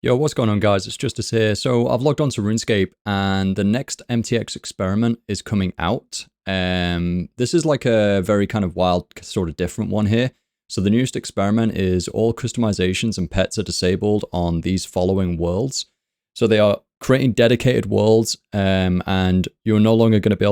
Yo, what's going on, guys? It's Justice here. So I've logged onto RuneScape and the next MTX experiment is coming out. This is like a very kind of wild, sort of different one here. So the newest experiment is all customizations and pets are disabled on these following worlds. So they are creating dedicated worlds, and you're no longer going to be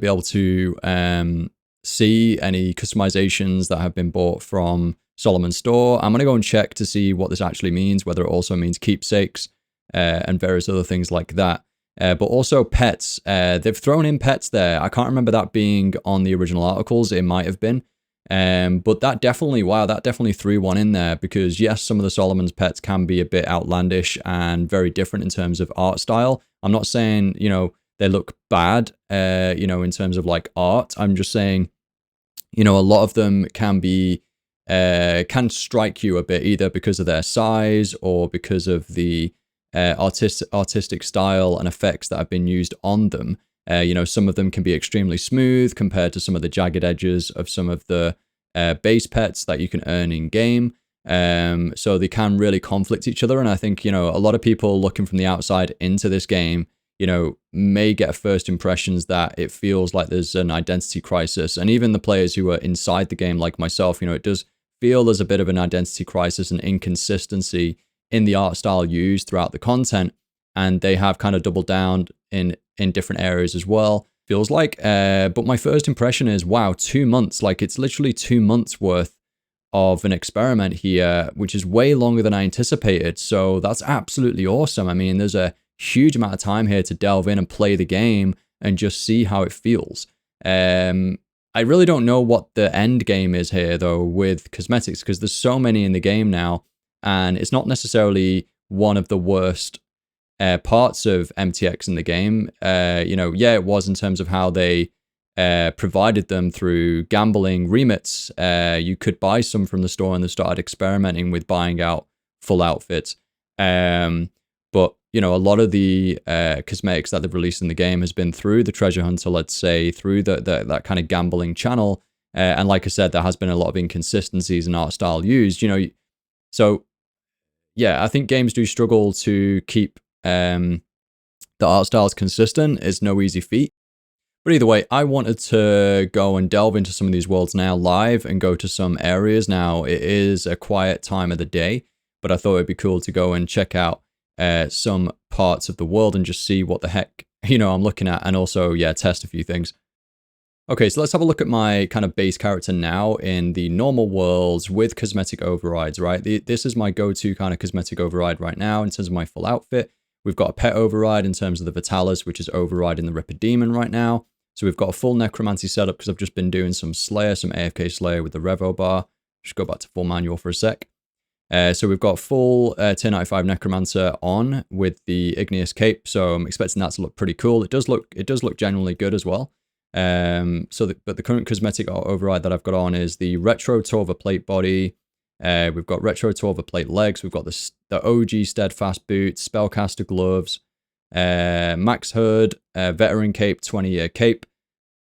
able to, see any customizations that have been bought from Solomon's store. I'm going to go and check to see what this actually means, whether it also means keepsakes and various other things like that. But also pets. They've thrown in pets there. I can't remember that being on the original articles. It might have been. But that definitely threw one in there because yes, some of the Solomon's pets can be a bit outlandish and very different in terms of art style. I'm not saying, they look bad, in terms of like art. I'm just saying, a lot of them can be, can strike you a bit either because of their size or because of the artistic style and effects that have been used on them. Some of them can be extremely smooth compared to some of the jagged edges of some of the base pets that you can earn in game. So they can really conflict each other. And I think, a lot of people looking from the outside into this game, may get first impressions that it feels like there's an identity crisis. And even the players who are inside the game, like myself, it does feel there's a bit of an identity crisis and inconsistency in the art style used throughout the content. And they have kind of doubled down in different areas as well, feels like. But my first impression is, wow, 2 months. Like it's literally 2 months worth of an experiment here, which is way longer than I anticipated. So that's absolutely awesome. I mean, there's a huge amount of time here to delve in and play the game and just see how it feels. I really don't know what the end game is here though with cosmetics, because there's so many in the game now, and it's not necessarily one of the worst parts of MTX in the game. It was in terms of how they provided them through gambling remits. You could buy some from the store, and they started experimenting with buying out full outfits. But a lot of the cosmetics that they've released in the game has been through the treasure hunter, let's say, through that kind of gambling channel. And like I said, there has been a lot of inconsistencies in art style used. So yeah, I think games do struggle to keep the art styles consistent. It's no easy feat. But either way, I wanted to go and delve into some of these worlds now live and go to some areas. Now, it is a quiet time of the day, but I thought it'd be cool to go and check out some parts of the world and just see what the heck, I'm looking at, and also, test a few things. Okay, so let's have a look at my kind of base character now in the normal worlds with cosmetic overrides, right? This is my go-to kind of cosmetic override right now in terms of my full outfit. We've got a pet override in terms of the Vitalis, which is overriding the Ripper Demon right now. So we've got a full necromancy setup because I've just been doing some Slayer, some AFK Slayer with the Revo bar. Just go back to full manual for a sec. So we've got full tier 95 Necromancer on with the Igneous Cape, so I'm expecting that to look pretty cool. It does look genuinely good as well. But the current cosmetic override that I've got on is the Retro Torva Plate body. We've got Retro Torva Plate legs. We've got the OG Steadfast boots, Spellcaster gloves, Max Hood, Veteran Cape, 20-year cape.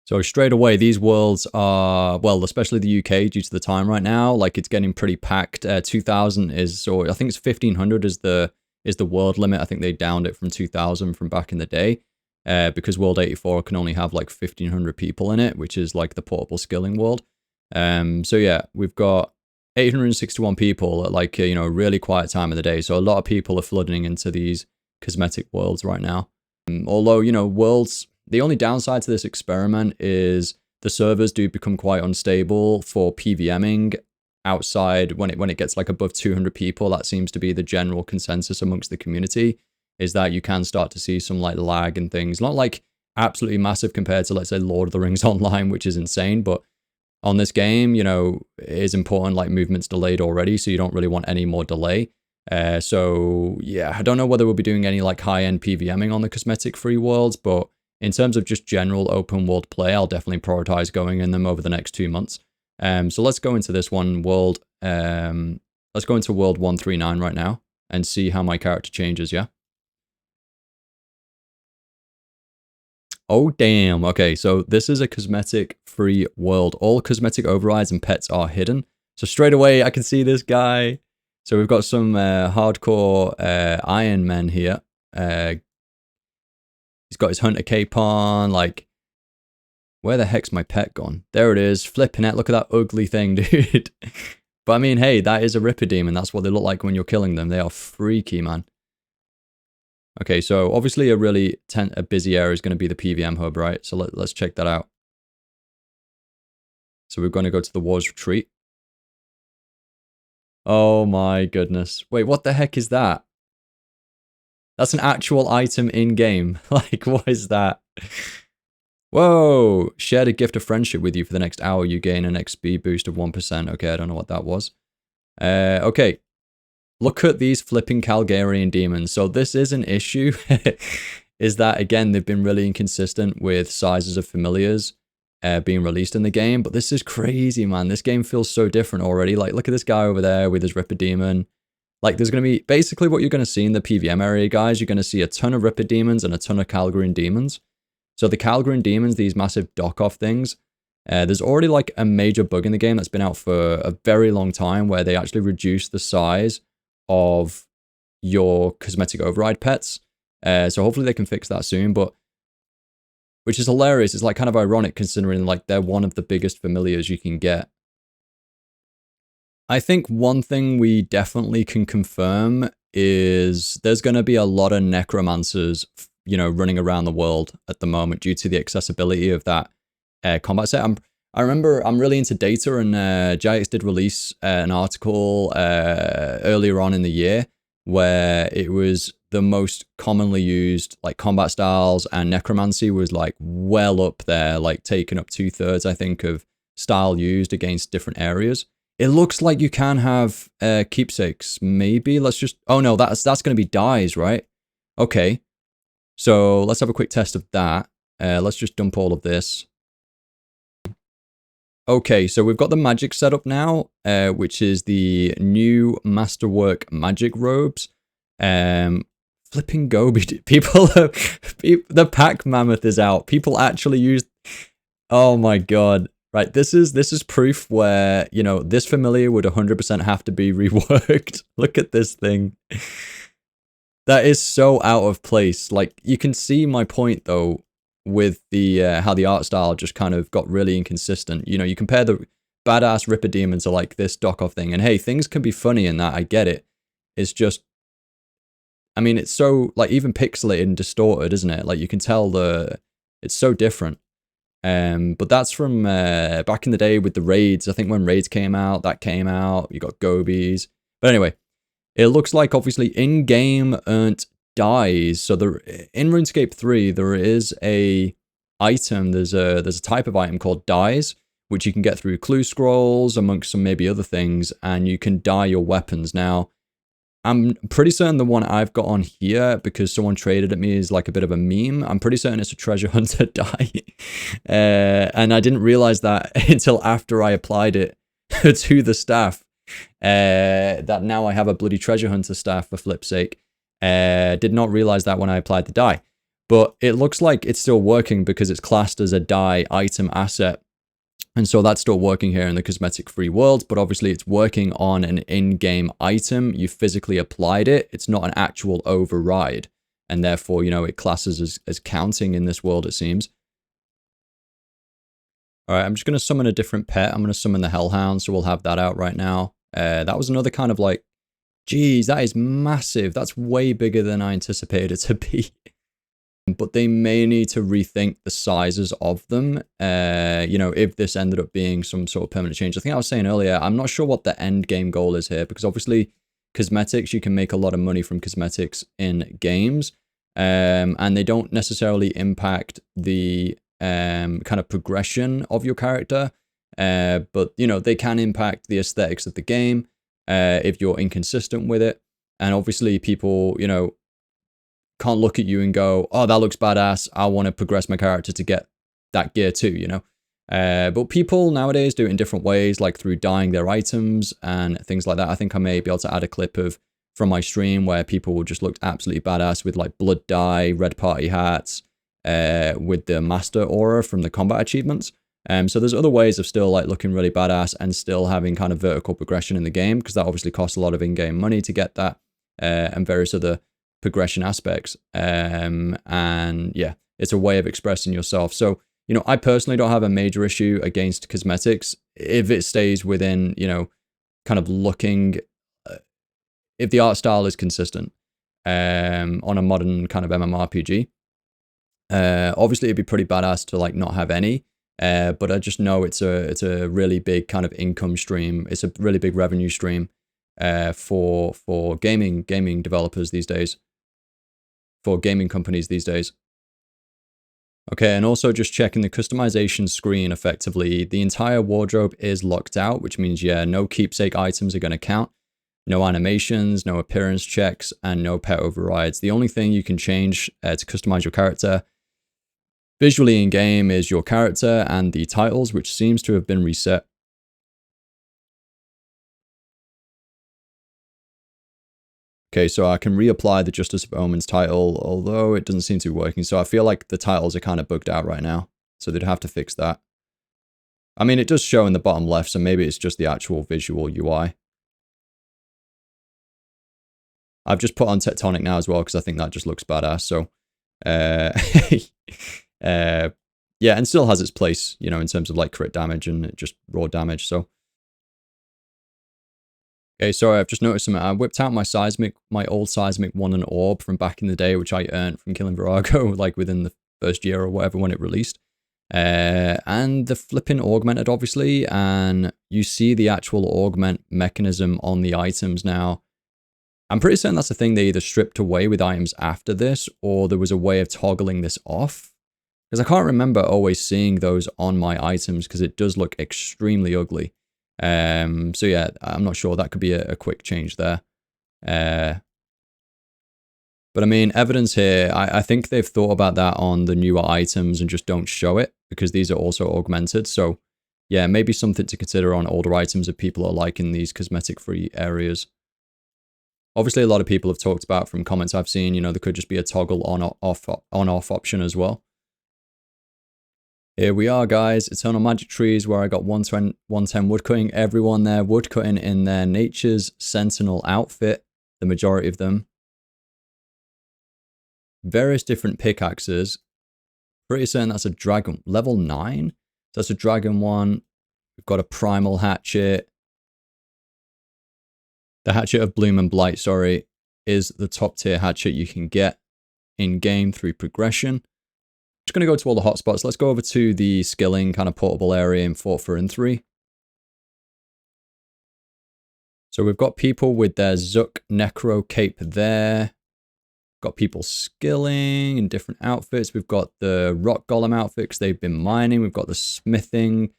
So straight away, these worlds are, well, especially the UK due to the time right now, like it's getting pretty packed. 2000 is, or I think it's 1500 is the world limit. I think they downed it from 2000 from back in the day, because World 84 can only have like 1500 people in it, which is like the portable skilling world. So yeah, we've got 861 people at like a really quiet time of the day. So a lot of people are flooding into these cosmetic worlds right now. Although worlds. The only downside to this experiment is the servers do become quite unstable for PVMing outside when it gets like above 200 people. That seems to be the general consensus amongst the community, is that you can start to see some like lag and things. Not like absolutely massive compared to, let's say, Lord of the Rings Online, which is insane, but on this game, it is important, like movement's delayed already, so you don't really want any more delay. So yeah, I don't know whether we'll be doing any like high-end PVMing on the cosmetic free worlds, but in terms of just general open world play, I'll definitely prioritize going in them over the next 2 months. So let's go into this one world. Let's go into world 139 right now and see how my character changes, yeah? Oh, damn. Okay, so this is a cosmetic free world. All cosmetic overrides and pets are hidden. So straight away, I can see this guy. So we've got some hardcore Iron Men here. He's got his hunter cape on, like, where the heck's my pet gone? There it is, flipping it, look at that ugly thing, dude. But I mean, hey, that is a Ripper Demon, that's what they look like when you're killing them. They are freaky, man. Okay, so obviously a really a busy area is going to be the PVM hub, right? So let's check that out. So we're going to go to the War's Retreat. Oh my goodness. Wait, what the heck is that? That's an actual item in-game. Like, what is that? Whoa! Shared a gift of friendship with you for the next hour. You gain an XP boost of 1%. Okay, I don't know what that was. Okay. Look at these flipping Calgarian demons. So this is an issue. Is that, again, they've been really inconsistent with sizes of familiars being released in the game. But this is crazy, man. This game feels so different already. Like, look at this guy over there with his Ripper Demon. Like, there's going to be, basically what you're going to see in the PVM area, guys, you're going to see a ton of Ripper Demons and a ton of Calgarian Demons. So the Calgarian Demons, these massive dock-off things, there's already like a major bug in the game that's been out for a very long time where they actually reduce the size of your cosmetic override pets. So hopefully they can fix that soon, but which is hilarious. It's like kind of ironic considering like they're one of the biggest familiars you can get. I think one thing we definitely can confirm is there's going to be a lot of necromancers, you know, running around the world at the moment due to the accessibility of that combat set. I remember I'm really into data, and Jagex did release an article earlier on in the year where it was the most commonly used like combat styles, and necromancy was like well up there, like taking up 2/3, I think, of style used against different areas. It looks like you can have keepsakes, maybe. Let's just, oh no, that's going to be dyes, right? Okay, so let's have a quick test of that. Let's just dump all of this. Okay, so we've got the magic setup now, which is the new Masterwork magic robes. Flipping Gobi, people, the pack mammoth is out. People actually use, oh my god. Right, this is proof where, you know, this familiar would 100% have to be reworked. Look at this thing. That is so out of place. Like, you can see my point, though, with the how the art style just kind of got really inconsistent. You know, you compare the badass Ripper Demon to, like, this dock-off thing. And, hey, things can be funny in that. I get it. It's just, I mean, it's so, like, even pixelated and distorted, isn't it? Like, you can tell it's so different. But that's from back in the day with the raids. I think when raids came out, that came out. You got Gobies. But anyway, it looks like obviously in-game earned dyes. So in RuneScape 3, there is a item. There's a type of item called dyes, which you can get through clue scrolls amongst some maybe other things, and you can dye your weapons. Now, I'm pretty certain the one I've got on here, because someone traded at me, is like a bit of a meme. I'm pretty certain it's a treasure hunter dye. And I didn't realize that until after I applied it to the staff. That now I have a bloody treasure hunter staff, for flip's sake. Did not realize that when I applied the dye. But it looks like it's still working because it's classed as a dye item asset. And so that's still working here in the cosmetic free world, but obviously it's working on an in-game item. You physically applied it. It's not an actual override. And therefore, you know, it classes as counting in this world, it seems. All right, I'm just going to summon a different pet. I'm going to summon the Hellhound, so we'll have that out right now. That was another kind of like, geez, that is massive. That's way bigger than I anticipated it to be. But they may need to rethink the sizes of them, you know, if this ended up being some sort of permanent change. I think I was saying earlier, I'm not sure what the end game goal is here, because obviously cosmetics, you can make a lot of money from cosmetics in games, and they don't necessarily impact the kind of progression of your character, but, you know, they can impact the aesthetics of the game if you're inconsistent with it. And obviously people, you know, can't look at you and go, oh, that looks badass, I want to progress my character to get that gear too, you know? But people nowadays do it in different ways, like through dyeing their items and things like that. I think I may be able to add a clip from my stream where people just looked absolutely badass with like blood dye, red party hats, with the master aura from the combat achievements. So there's other ways of still like looking really badass and still having kind of vertical progression in the game, because that obviously costs a lot of in-game money to get that, and various other progression aspects. And yeah, it's a way of expressing yourself. So, you know, I personally don't have a major issue against cosmetics if it stays within, you know, kind of looking, if the art style is consistent on a modern kind of MMORPG. Obviously, it'd be pretty badass to like not have any, but I just know it's a really big kind of income stream. It's a really big revenue stream for gaming developers these days, for gaming companies these days. Okay, and also just checking the customization screen effectively. The entire wardrobe is locked out, which means, yeah, no keepsake items are going to count. No animations, no appearance checks, and no pet overrides. The only thing you can change to customize your character visually in-game is your character and the titles, which seems to have been reset. Okay, so I can reapply the Justice of Omens title, although it doesn't seem to be working. So I feel like the titles are kind of bugged out right now. So they'd have to fix that. I mean, it does show in the bottom left, so maybe it's just the actual visual UI. I've just put on Tectonic now as well, because I think that just looks badass. So, yeah, and still has its place, you know, in terms of like crit damage and just raw damage. So, okay, sorry, I've just noticed something. I whipped out my old seismic 1 and orb from back in the day, which I earned from killing Virago, like within the first year or whatever when it released. And the flipping augmented, obviously, and you see the actual augment mechanism on the items now. I'm pretty certain that's a thing they either stripped away with items after this, or there was a way of toggling this off. Because I can't remember always seeing those on my items, because it does look extremely ugly. So yeah, I'm not sure. That could be a quick change there. But I mean, evidence here, I think they've thought about that on the newer items and just don't show it, because these are also augmented. So yeah, maybe something to consider on older items if people are liking these cosmetic-free areas. Obviously, a lot of people have talked about from comments I've seen, you know, there could just be a toggle on-off option as well. Here we are, guys. Eternal Magic Trees, where I got 110 woodcutting. Everyone there woodcutting in their Nature's Sentinel outfit, the majority of them. Various different pickaxes. Pretty certain that's a dragon. Level 9? So that's a dragon one. We've got a primal hatchet. The Hatchet of Bloom and Blight, sorry, is the top tier hatchet you can get in-game through progression. Just going to go to all the hotspots. Let's go over to the skilling kind of portable area in Fort 4 and 3. So we've got people with their Zook Necro cape there. Got people skilling in different outfits. We've got the Rock Golem outfit because they've been mining. We've got the smithing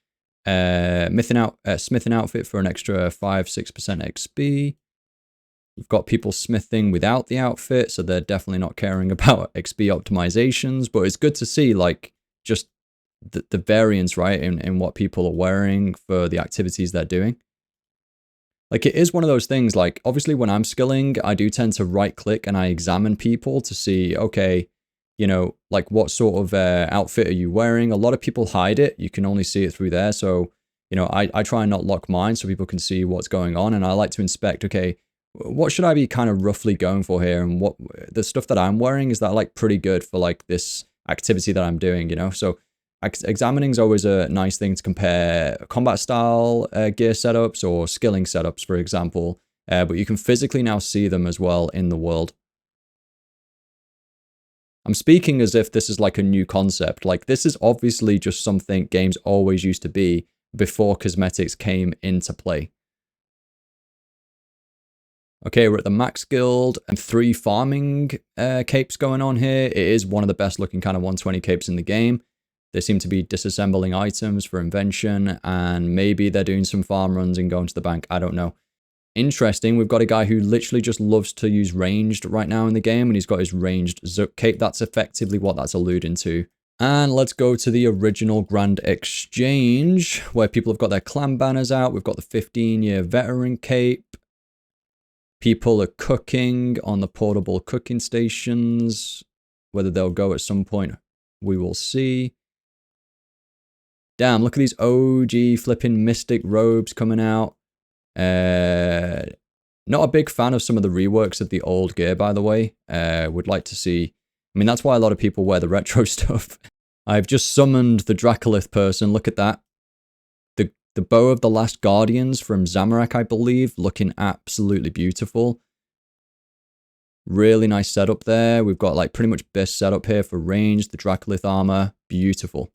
outfit for an extra 5-6% XP. We've got people smithing without the outfit, so they're definitely not caring about XP optimizations, but it's good to see like just the variance, right, in what people are wearing for the activities they're doing. Like, it is one of those things, like, obviously when I'm skilling, I do tend to right click and I examine people to see, okay, you know, like what sort of outfit are you wearing? A lot of people hide it. You can only see it through there. So, you know, I try and not lock mine so people can see what's going on. And I like to inspect, okay, what should I be kind of roughly going for here? And what the stuff that I'm wearing, is that like pretty good for like this activity that I'm doing, you know? So examining is always a nice thing to compare combat style gear setups or skilling setups, for example. But you can physically now see them as well in the world. I'm speaking as if this is like a new concept. Like, this is obviously just something games always used to be before cosmetics came into play. Okay, we're at the Max Guild and 3 farming capes going on here. It is one of the best looking kind of 120 capes in the game. They seem to be disassembling items for invention, and maybe they're doing some farm runs and going to the bank. I don't know. Interesting, we've got a guy who literally just loves to use ranged right now in the game, and he's got his ranged Zook cape. That's effectively what that's alluding to. And let's go to the original Grand Exchange, where people have got their clan banners out. We've got the 15-year veteran cape. People are cooking on the portable cooking stations. Whether they'll go at some point, we will see. Damn, look at these OG flipping Mystic robes coming out. Not a big fan of some of the reworks of the old gear, by the way. Would like to see... I mean, that's why a lot of people wear the retro stuff. I've just summoned the Dracolith person. Look at that. The Bow of the Last Guardians from Zamorak, I believe, looking absolutely beautiful. Really nice setup there. We've got like pretty much best setup here for range. The Dracolith armor, beautiful.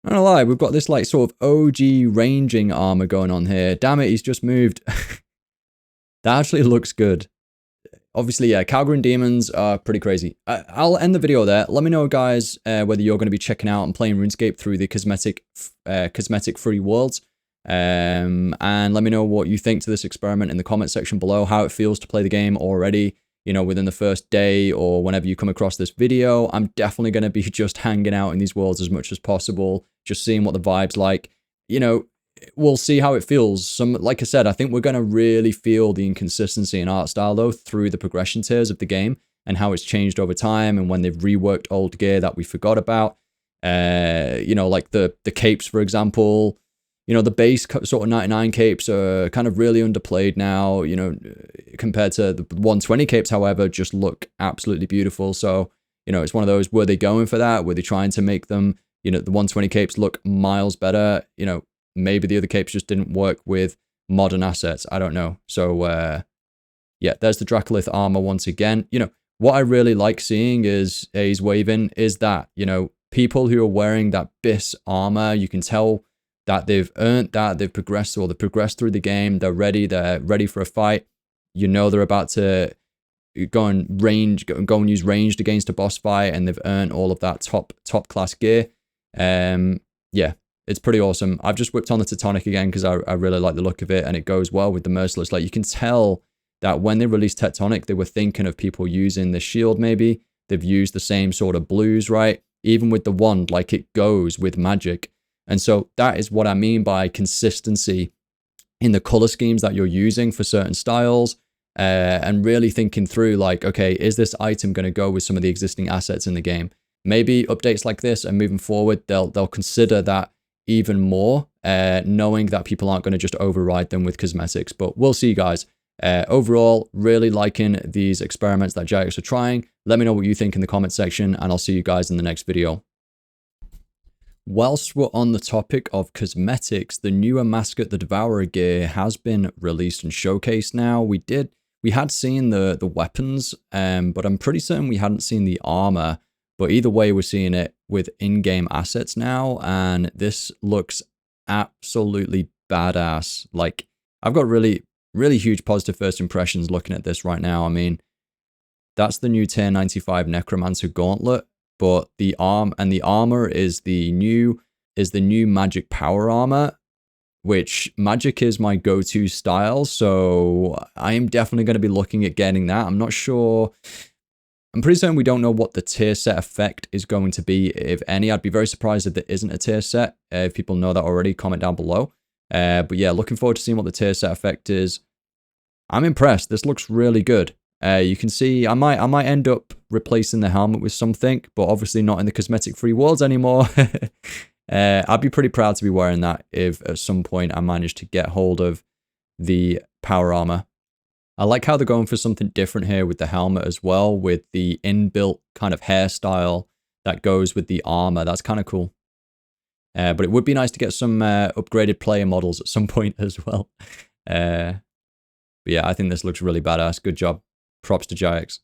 I'm not gonna lie, we've got this like sort of OG ranging armor going on here. Damn it, he's just moved. That actually looks good. Obviously, yeah, Calgary Demons are pretty crazy. I'll end the video there. Let me know, guys, whether you're going to be checking out and playing RuneScape through the cosmetic free worlds. And let me know what you think to this experiment in the comment section below, how it feels to play the game already, you know, within the first day or whenever you come across this video. I'm definitely going to be just hanging out in these worlds as much as possible, just seeing what the vibe's like. You know, we'll see how it feels. Like I said, I think we're going to really feel the inconsistency in art style, though, through the progression tiers of the game and how it's changed over time and when they've reworked old gear that we forgot about. You know, like the capes, for example. You know, the base sort of 99 capes are kind of really underplayed now, you know, compared to the 120 capes, however, just look absolutely beautiful. So, you know, it's one of those, were they going for that? Were they trying to make them, you know, the 120 capes look miles better? You know, maybe the other capes just didn't work with modern assets. I don't know. So, yeah, there's the Dracolith armor once again. You know, what I really like seeing is, he's waving, is that, you know, people who are wearing that BIS armor, you can tell that they've earned that, they've progressed, or they've progressed through the game, they're ready for a fight. You know they're about to go and use ranged against a boss fight, and they've earned all of that top class gear. Yeah, it's pretty awesome. I've just whipped on the Teutonic again because I really like the look of it, and it goes well with the Merciless. Like, you can tell that when they released Teutonic, they were thinking of people using the shield maybe. They've used the same sort of blues, right? Even with the wand, like, it goes with magic. And so that is what I mean by consistency in the color schemes that you're using for certain styles, and really thinking through, like, okay, is this item going to go with some of the existing assets in the game? Maybe updates like this and moving forward, they'll consider that even more, knowing that people aren't going to just override them with cosmetics. But we'll see, guys. Overall, really liking these experiments that Jagex are trying. Let me know what you think in the comment section, and I'll see you guys in the next video. Whilst we're on the topic of cosmetics, the newer Mascot the Devourer gear has been released and showcased now. We had seen the weapons, but I'm pretty certain we hadn't seen the armor. But either way, we're seeing it with in-game assets now, and this looks absolutely badass. Like, I've got really huge positive first impressions looking at this right now. I mean, that's the new tier 95 Necromancer Gauntlet. But the armor is the new magic power armor, which magic is my go-to style. So I am definitely going to be looking at getting that. I'm not sure. I'm pretty certain we don't know what the tier set effect is going to be, if any. I'd be very surprised if there isn't a tier set. If people know that already, comment down below. But yeah, looking forward to seeing what the tier set effect is. I'm impressed. This looks really good. You can see I might end up replacing the helmet with something, but obviously not in the cosmetic free worlds anymore. I'd be pretty proud to be wearing that if at some point I manage to get hold of the power armor. I like how they're going for something different here with the helmet as well, with the inbuilt kind of hairstyle that goes with the armor. That's kind of cool. But it would be nice to get some upgraded player models at some point as well. But yeah, I think this looks really badass. Good job. Props to Jagex.